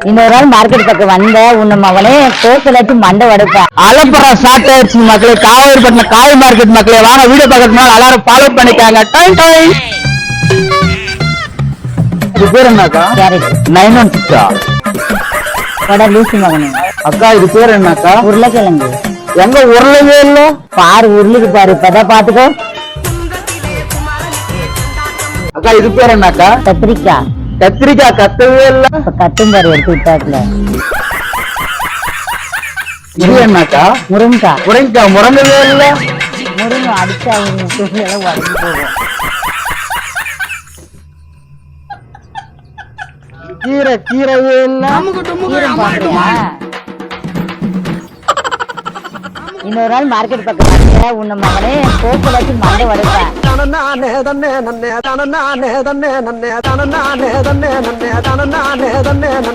இன்னொரு நாள் மார்க்கெட் பக்கம் வந்த உன்ன மகனே கோசலாச்சு மண்டை வடுப்பேன். அலப்புறம் ஸ்டார்ட் ஆயிடுச்சு மக்களே. காவேரிப்பட்டின காய் மார்க்கெட் மக்களே, வாங்க வீடியோ பார்க்கறதுனால எல்லாரும் ஃபாலோ பண்ணிக்காங்க. Time time. இது பேர் என்னக்கா? கேரட் 916 வட லூசி மகனே. அக்கா இது பேர் என்னக்கா? உருளைக்கிழங்கு எங்க உருளவே இல்ல பாரு, உருளுக்கு பாரு, இப்பதான் பாத்துக்கோ. அக்கா இது பேர் என்னக்கா? கத்திரிக்காய் கத்திரிக்காய் கத்தவே இல்ல. இப்ப கட்டும் பாரு எடுத்து விட்டாப்புல. இது என்னக்கா? முருங்கைக்காய் முருங்கைக்காய் முறங்கவே இல்ல. முருங்கை அடிச்சா துணியெல்லாம் உடஞ்சு போகும். கீரையே இல்ல. கீரை பாக்குறியா? இன்னொரு நாள் மார்க்கெட் பக்கம் வந்த உன்ன மகனே கோசலாச்சு மண்டை வடுப்பேன். நானே தன்னே நன்னே தானே நன்னே தன்னே நன்னே தானே நானே தன்னே நன்னே தானே நானே தன்னே நன்னே